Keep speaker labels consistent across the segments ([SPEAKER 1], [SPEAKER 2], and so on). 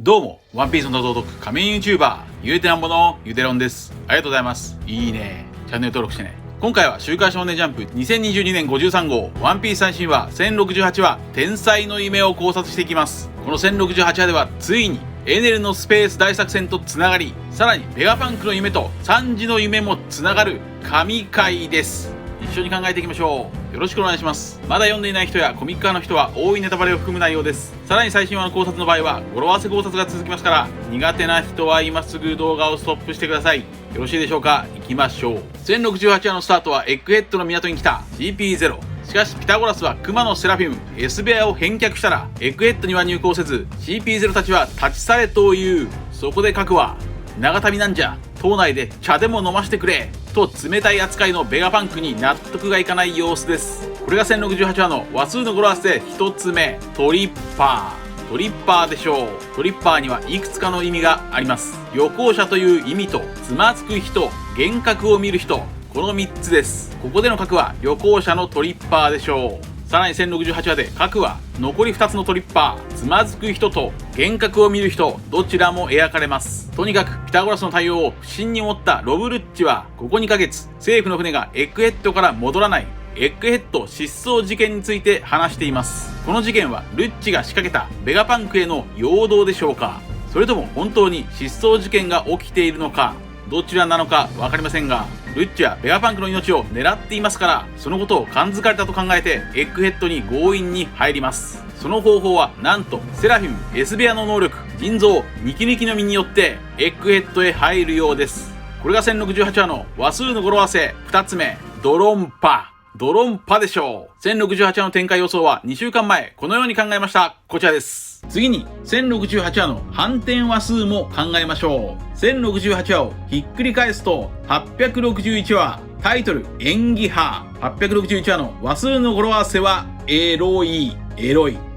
[SPEAKER 1] どうも、ワンピースの謎を解く仮面 YouTuber、ゆうてなんぼのゆでろんです。ありがとうございます。いいね。チャンネル登録してね。今回は週刊少年ジャンプ2022年53号、ワンピース最新話1068話、天才の夢を考察していきます。この1068話では、ついに、エネルのスペース大作戦とつながり、さらにベガパンクの夢とサンジの夢もつながる神回です。一緒に考えていきましょう。よろしくお願いします。まだ読んでいない人やコミッカーの人は多いネタバレを含む内容です。さらに最新話の考察の場合は語呂合わせ考察が続きますから、苦手な人は今すぐ動画をストップしてください。よろしいでしょうか。行きましょう。1068話のスタートはエッグヘッドの港に来た CP0。しかしピタゴラスは熊のセラフィム S 部屋を返却したらエッグヘッドには入港せず CP0 たちは立ち去れという。そこで核は長旅なんじゃ、島内で茶でも飲ましてくれと冷たい扱いのベガパンクに納得がいかない様子です。これが1068話の話数の語呂合わせで1つ目、トリッパー。トリッパーでしょう。トリッパーにはいくつかの意味があります。旅行者という意味と、つまずく人、幻覚を見る人、この3つです。ここでの核は旅行者のトリッパーでしょう。さらに1068話で核は残り2つのトリッパー、つまずく人と幻覚を見る人、どちらも描かれます。とにかくピタゴラスの対応を不審に思ったロブルッチはここ2ヶ月政府の船がエッグヘッドから戻らないエッグヘッド失踪事件について話しています。この事件はルッチが仕掛けたベガパンクへの陽動でしょうか、それとも本当に失踪事件が起きているのか、どちらなのか分かりませんが、ルッチはベガパンクの命を狙っていますから、そのことを感づかれたと考えてエッグヘッドに強引に入ります。その方法はなんとセラフィム S 部屋の能力腎臓ニキニキの実によってエッグヘッドへ入るようです。これが1068話の話数の語呂合わせ2つ目、ドロンパ。ドロンパでしょう。1068話の展開予想は2週間前このように考えました。こちらです。次に1068話の反転話数も考えましょう。1068話をひっくり返すと861話、タイトル演技派。861話の話数の語呂合わせはエロい。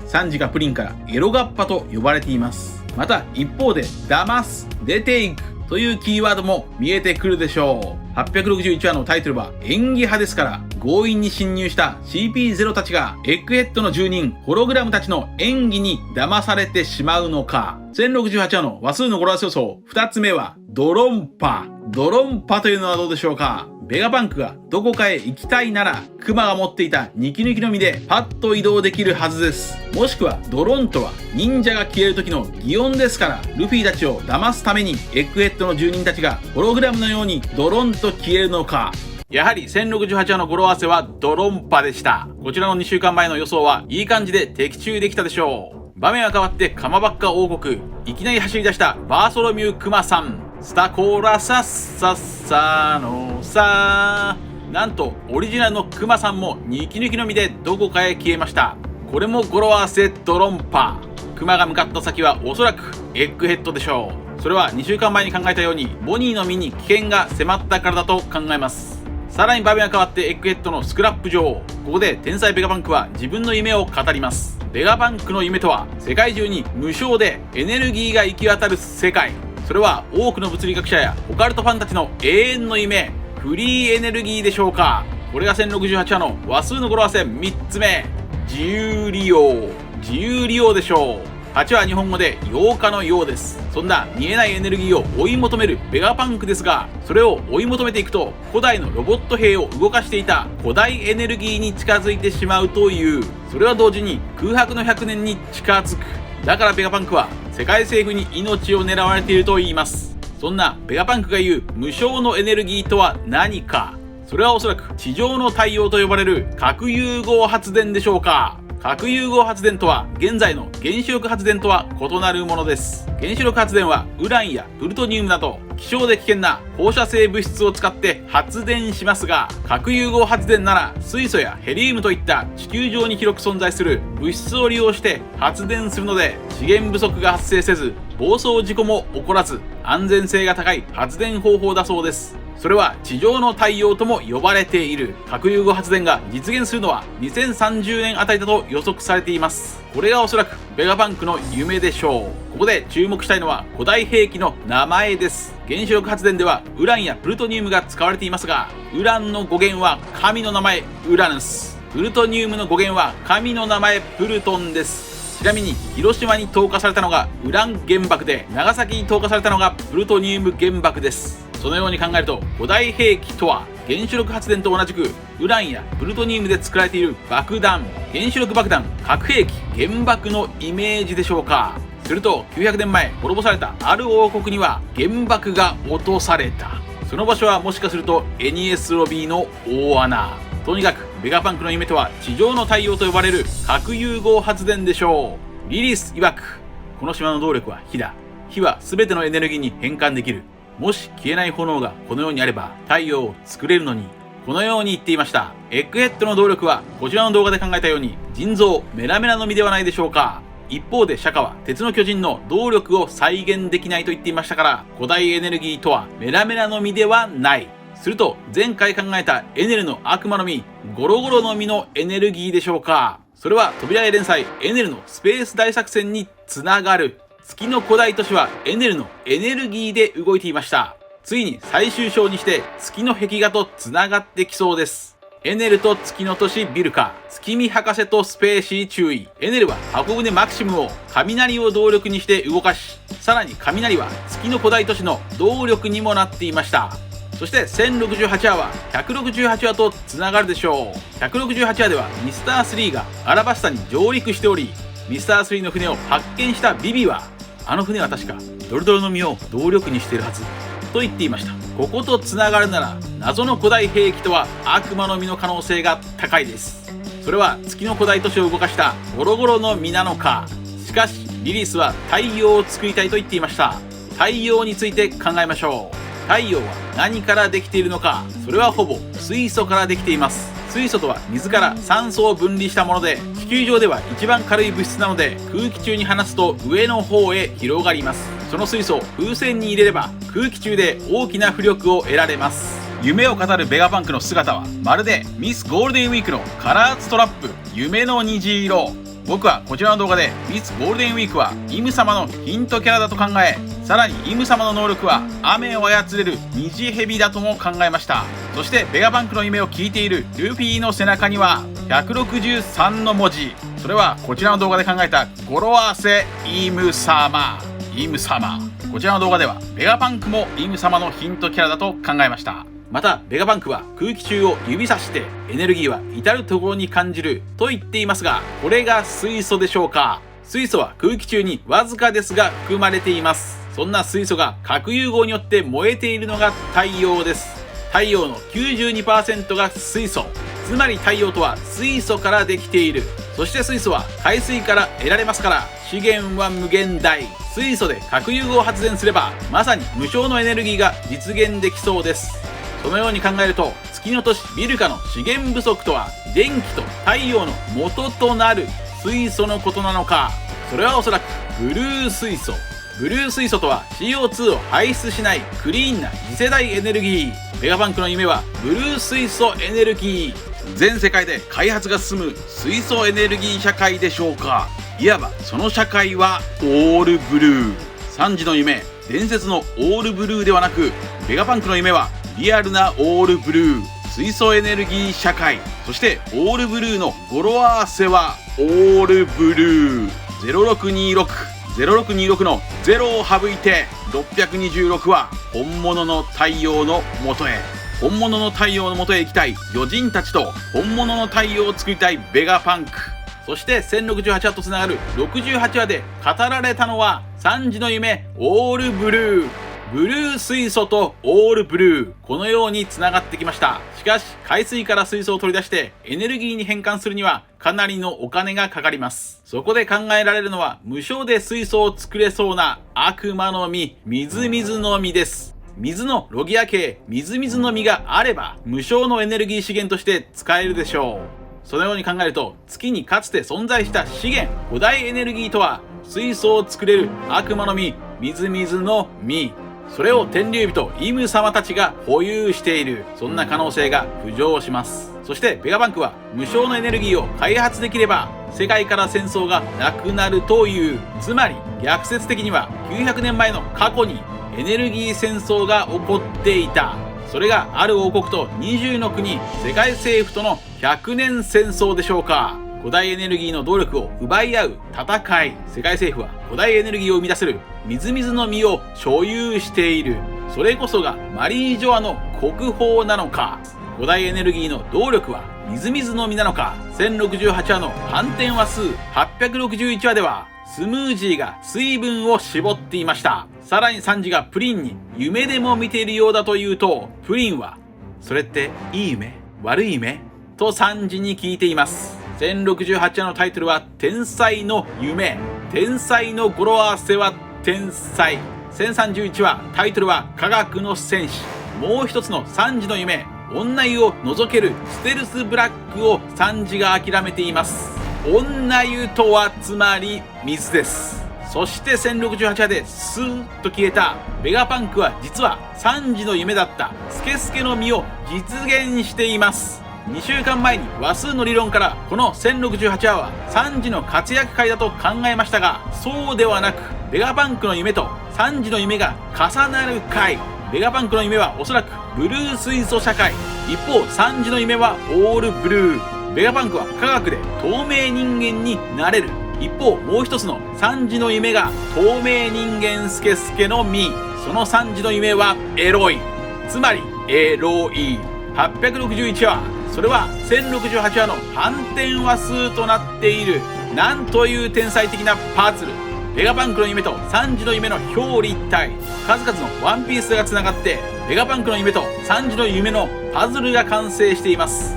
[SPEAKER 1] サンジがプリンからエロガッパと呼ばれています。また一方で騙す、出ていくというキーワードも見えてくるでしょう。861話のタイトルは演技派ですから、強引に侵入した CP0 たちがエッグヘッドの住人ホログラムたちの演技に騙されてしまうのか。1068話の話数の語呂合わせ予想2つ目はドロンパ。ドロンパというのはどうでしょうか。ベガパンクがどこかへ行きたいなら、クマが持っていたニキニキの実でパッと移動できるはずです。もしくはドロンとは忍者が消える時の擬音ですから、ルフィたちを騙すためにエッグヘッドの住人たちがホログラムのようにドロンと消えるのか。やはり1068話の語呂合わせはドロンパでした。こちらの2週間前の予想はいい感じで的中できたでしょう。場面は変わってカマバッカ王国。いきなり走り出したバーソロミュークマさん。スタコーラサッサッサのさー。なんとオリジナルのクマさんもニキニキの実でどこかへ消えました。これも語呂合わせドロンパ。クマが向かった先はおそらくエッグヘッドでしょう。それは2週間前に考えたようにボニーの身に危険が迫ったからだと考えます。さらに場面は変わってエッグヘッドのスクラップ場。ここで天才ベガパンクは自分の夢を語ります。ベガパンクの夢とは世界中に無償でエネルギーが行き渡る世界。それは多くの物理学者やオカルトファンたちの永遠の夢、フリーエネルギーでしょうか。これが1068話の話数の語呂合わせ3つ目、自由利用。自由利用でしょう。8は日本語で8日のようです。そんな見えないエネルギーを追い求めるベガパンクですが、それを追い求めていくと古代のロボット兵を動かしていた古代エネルギーに近づいてしまうという。それは同時に空白の100年に近づく。だからベガパンクは世界政府に命を狙われていると言います。そんなベガパンクが言う無償のエネルギーとは何か。それはおそらく地上の太陽と呼ばれる核融合発電でしょうか。核融合発電とは現在の原子力発電とは異なるものです。原子力発電はウランやプルトニウムなど希少で危険な放射性物質を使って発電しますが、核融合発電なら水素やヘリウムといった地球上に広く存在する物質を利用して発電するので、資源不足が発生せず暴走事故も起こらず安全性が高い発電方法だそうです。それは地上の太陽とも呼ばれている。核融合発電が実現するのは2030年あたりだと予測されています。これがおそらくベガパンクの夢でしょう。ここで注目したいのは古代兵器の名前です。原子力発電ではウランやプルトニウムが使われていますが、ウランの語源は神の名前ウラヌス、プルトニウムの語源は神の名前プルトンです。ちなみに広島に投下されたのがウラン原爆で、長崎に投下されたのがプルトニウム原爆です。そのように考えると、古代兵器とは原子力発電と同じくウランやプルトニウムで作られている爆弾、原子力爆弾、核兵器、原爆のイメージでしょうか。すると900年前滅ぼされたある王国には原爆が落とされた。その場所はもしかするとエニエスロビーの大穴。とにかくベガパンクの夢とは地上の太陽と呼ばれる核融合発電でしょう。リリス曰く、この島の動力は火だ。火は全てのエネルギーに変換できる。もし消えない炎がこの世にあれば太陽を作れるのに。このように言っていました。エッグヘッドの動力はこちらの動画で考えたように腎臓メラメラの実ではないでしょうか。一方で釈迦は鉄の巨人の動力を再現できないと言っていましたから、古代エネルギーとはメラメラの実ではない。すると前回考えたエネルの悪魔の実、ゴロゴロの実のエネルギーでしょうか。それは扉絵連載エネルのスペース大作戦につながる。月の古代都市はエネルのエネルギーで動いていました。ついに最終章にして月の壁画とつながってきそうです。エネルと月の都市ビルカ、月見博士とスペーシー注意。エネルは箱舟マキシムを雷を動力にして動かし、さらに雷は月の古代都市の動力にもなっていました。そして1068話は168話とつながるでしょう。168話ではミスター3がアラバスタに上陸しており、ミスター3の船を発見したビビは、あの船は確かドロドロの実を動力にしているはずと言っていました。こことつながるなら謎の古代兵器とは悪魔の実の可能性が高いです。それは月の古代都市を動かしたゴロゴロの実なのか。しかしリリースは太陽を作りたいと言っていました。太陽について考えましょう。太陽は何からできているのか。それはほぼ水素からできています。水素とは水から酸素を分離したもので、地球上では一番軽い物質なので空気中に放つと上の方へ広がります。その水素を風船に入れれば空気中で大きな浮力を得られます。夢を語るベガパンクの姿はまるでミスゴールデンウィークのカラーストラップ、夢の虹色。僕はこちらの動画でミスゴールデンウィークはイム様のヒントキャラだと考え、さらにイム様の能力は雨を操れる虹蛇だとも考えました。そしてベガパンクの夢を聞いているルフィの背中には163の文字。それはこちらの動画で考えた語呂合わせイム様。こちらの動画ではベガパンクもイム様のヒントキャラだと考えました。またベガパンクは空気中を指さしてエネルギーは至る所に感じると言っていますが、これが水素でしょうか。水素は空気中にわずかですが含まれています。そんな水素が核融合によって燃えているのが太陽です。太陽の 92% が水素。つまり太陽とは水素からできている。そして水素は海水から得られますから、資源は無限大。水素で核融合発電すればまさに無償のエネルギーが実現できそうです。そのように考えると、月の都市ビルカの資源不足とは電気と太陽の元となる水素のことなのか。それはおそらくブルー水素。ブルー水素とは CO2 を排出しないクリーンな次世代エネルギー。ベガパンクの夢はブルー水素エネルギー。全世界で開発が進む水素エネルギー社会でしょうか。いわばその社会はオールブルー。3時の夢、伝説のオールブルーではなく、ベガパンクの夢はリアルなオールブルー、水素エネルギー社会。そしてオールブルーの語呂合わせはオールブルー。0626の0を省いて626は本物の太陽のもとへ。本物の太陽のもとへ行きたい魚人たちと本物の太陽を作りたいベガパンク。そして1068話とつながる68話で語られたのは3時の夢オールブルー。ブルー水素とオールブルー、このようにつながってきました。しかし海水から水素を取り出してエネルギーに変換するにはかなりのお金がかかります。そこで考えられるのは無償で水素を作れそうな悪魔の実、みずみずの実です。水のロギア系みずみずの実があれば無償のエネルギー資源として使えるでしょう。そのように考えると、月にかつて存在した資源、古代エネルギーとは水素を作れる悪魔の実、みずみずの実。それを天竜人イム様たちが保有している。そんな可能性が浮上します。そしてベガパンクは無償のエネルギーを開発できれば世界から戦争がなくなるという。つまり逆説的には900年前の過去にエネルギー戦争が起こっていた。それがある王国と20の国、世界政府との100年戦争でしょうか。古代エネルギーの動力を奪い合う戦い。世界政府は古代エネルギーを生み出せるみずみずの実を所有している。それこそがマリージョアの国宝なのか。古代エネルギーの動力はみずみずの実なのか。1068話の反転話数861話ではスムージーが水分を絞っていました。さらにサンジがプリンに夢でも見ているようだと言うと、プリンはそれっていい夢？悪い夢？とサンジに聞いています。1068話のタイトルは天才の夢。天才の語呂合わせは天才。1031話タイトルは科学の戦士。もう一つのサンジの夢、女湯を覗けるステルスブラックをサンジが諦めています。女湯とはつまり水です。そして1068話でスーッと消えたベガパンクは実はサンジの夢だったスケスケの実を実現しています。2週間前に話数の理論からこの1068話はサンジの活躍回だと考えましたが、そうではなくベガパンクの夢とサンジの夢が重なる回。ベガパンクの夢はおそらくブルー水素社会、一方サンジの夢はオールブルー。ベガパンクは科学で透明人間になれる。一方もう一つのサンジの夢が透明人間スケスケの実。そのサンジの夢はエロい、つまりエロい。861話、それは1068話の反転話数となっている。なんという天才的なパズル。ベガパンクの夢とサンジの夢の表裏一体。数々のワンピースがつながってベガパンクの夢とサンジの夢のパズルが完成しています。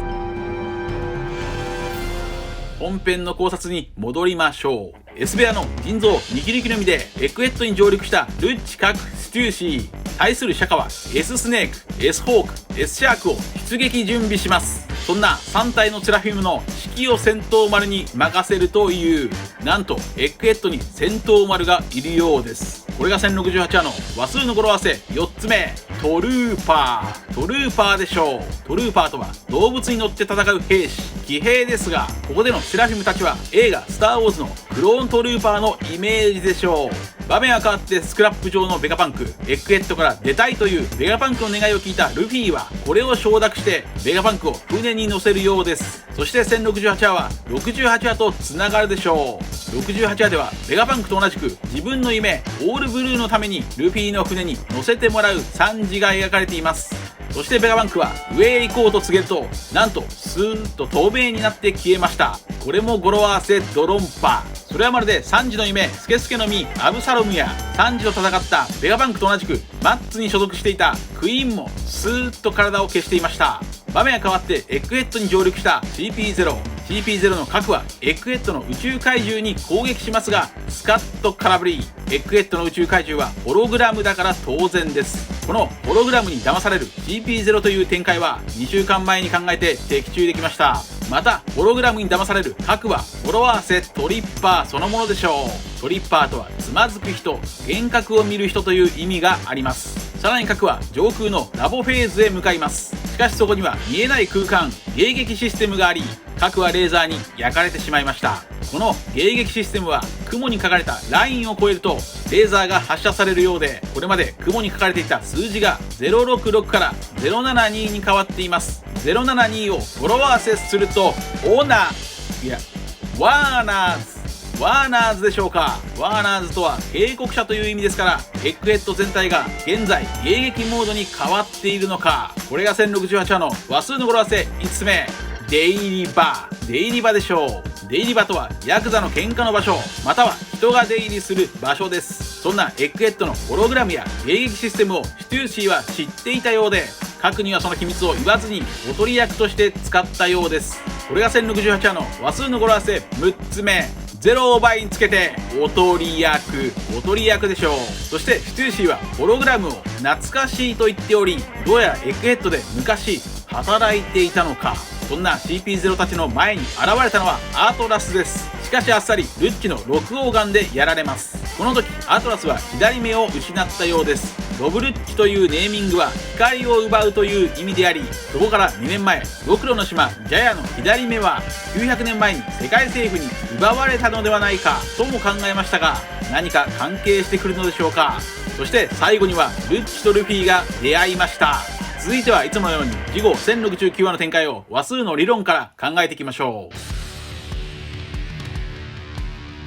[SPEAKER 1] 本編の考察に戻りましょう。S 部屋の腎臓ニキニキのみでエクエットに上陸したルッチ×ステューシー。対するシャカは S スネーク、S ホーク、S シャークを出撃準備します。そんな3体のセラフィムの指揮を戦闘丸に任せるという。なんとエクエットに戦闘丸がいるようです。これが1068話の話数の語呂合わせ4つ目、トルーパー。トルーパーでしょう。トルーパーとは動物に乗って戦う兵士、騎兵ですが、ここでのセラフィムたちは映画スターウォーズのクローントルーパーのイメージでしょう。場面は変わってスクラップ上のベガパンク。エクエットから出たいというベガパンクの願いを聞いたルフィはこれを承諾してベガパンクを船に乗せるようです。そして1068話は68話とつながるでしょう。68話ではベガパンクと同じく自分の夢オールブルーのためにルフィの船に乗せてもらうサンジが描かれています。そしてベガパンクは上へ行こうと告げると、なんとスーッと透明になって消えました。これも語呂合わせドロンパ。それはまるでサンジの夢スケスケの実アブサロムやサンジと戦ったベガパンクと同じくマッツに所属していたクイーンもスーッと体を消していました。場面は変わってエクエットに上陸した CP0。CP0 の核はエクエットの宇宙怪獣に攻撃しますがスカッと空振り。エクエットの宇宙怪獣はホログラムだから当然です。このホログラムに騙される CP0 という展開は2週間前に考えて的中できました。またホログラムに騙される核は語呂合わせトリッパーそのものでしょう。トリッパーとはつまずく人、幻覚を見る人という意味があります。さらに核は上空のラボフェーズへ向かいます。しかしそこには見えない空間迎撃システムがあり、核はレーザーに焼かれてしまいました。この迎撃システムは雲に書かれたラインを越えるとレーザーが発射されるようで、これまで雲に書かれていた数字が066から072に変わっています。072を語呂合わせするとワーナーズでしょうか。ワーナーズとは警告者という意味ですから、エクエット全体が現在迎撃モードに変わっているのか。これが1068話の話数の語呂合わせ5つ目、出入り場。出入り場でしょう。出入り場とはヤクザの喧嘩の場所、または人が出入りする場所です。そんなエクエットのホログラムや迎撃システムをシュトゥーシーは知っていたようで、核にはその秘密を言わずにおとり役として使ったようです。これが1068話の話数の語呂合わせ6つ目、0を倍につけておとり役でしょう。そしてシュトゥーシーはホログラムを懐かしいと言っており、どうやらエクエットで昔働いていたのか。そんな CP0 たちの前に現れたのはアトラスです。しかしあっさりルッチの6号ガンでやられます。この時アトラスは左目を失ったようです。ロブルッチというネーミングは光を奪うという意味であり、そこから2年前ドクロの島ジャヤの左目は900年前に世界政府に奪われたのではないかとも考えましたが、何か関係してくるのでしょうか。そして最後にはルッチとルフィが出会いました。続いてはいつものように次号1069話の展開を話数の理論から考えていきましょう。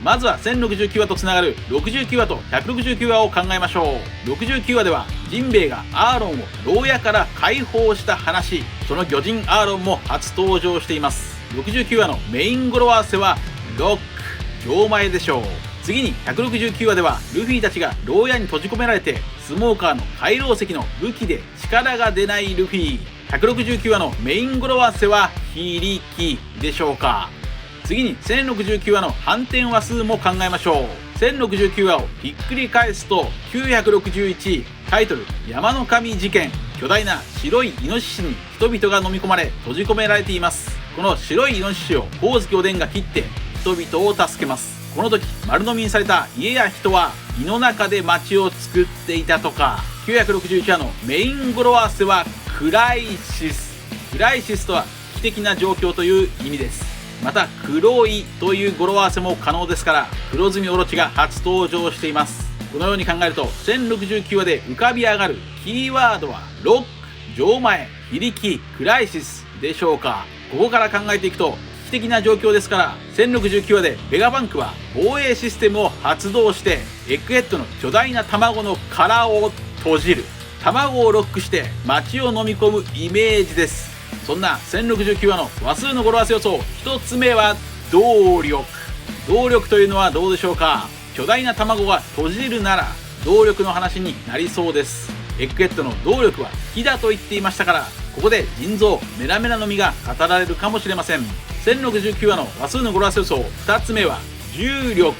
[SPEAKER 1] まずは1069話とつながる69話と169話を考えましょう。69話ではジンベエがアーロンを牢屋から解放した話、その魚人アーロンも初登場しています。69話のメイン語呂合わせはロック、錠前でしょう。次に169話ではルフィたちが牢屋に閉じ込められて、スモーカーの海楼石の武器で力が出ないルフィ。169話のメイン語呂合わせは非力でしょうか。次に1069話の反転話数も考えましょう。1069話をひっくり返すと961、タイトル山の神事件。巨大な白いイノシシに人々が飲み込まれ閉じ込められています。この白いイノシシを光月おでんが切って人々を助けます。この時丸飲みにされた家や人は胃の中で町を作っていたとか。961話のメイン語呂合わせはクライシス。クライシスとは危機的な状況という意味です。また黒いという語呂合わせも可能ですから、黒ずみオロチが初登場しています。このように考えると1069話で浮かび上がるキーワードはロック、錠前、非力、クライシスでしょうか。ここから考えていくと危機的な状況ですから、1069話でベガバンクは防衛システムを発動してエッグヘッドの巨大な卵の殻を閉じる。卵をロックして街を飲み込むイメージです。そんな1069話の話数の語呂合わせ予想、1つ目は動力。動力というのはどうでしょうか。巨大な卵が閉じるなら動力の話になりそうです。エッグヘッドの動力は火だと言っていましたから、ここで腎臓メラメラの実が語られるかもしれません。1069話の話数の語呂合わせ予想、2つ目は重力。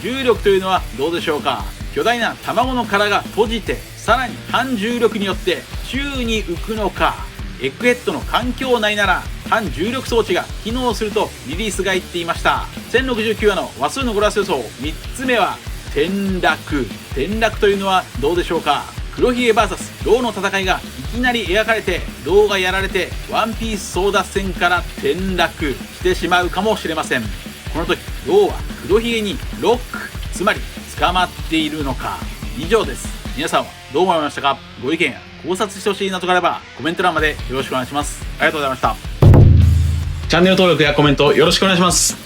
[SPEAKER 1] 重力というのはどうでしょうか。巨大な卵の殻が閉じて、さらに反重力によって宙に浮くのか。エッグヘッドの環境内なら反重力装置が機能するとリリースが言っていました。1069話の話数の語呂合わせ予想、3つ目は転落。転落というのはどうでしょうか。黒ひげ VS ローの戦いがいきなり描かれて、ローがやられてワンピース争奪戦から転落してしまうかもしれません。この時ローは黒ひげにロック、つまり捕まっているのか。以上です。皆さんはどう思いましたか。ご意見や考察してほしいなどがあればコメント欄までよろしくお願いします。ありがとうございました。チャンネル登録やコメントよろしくお願いします。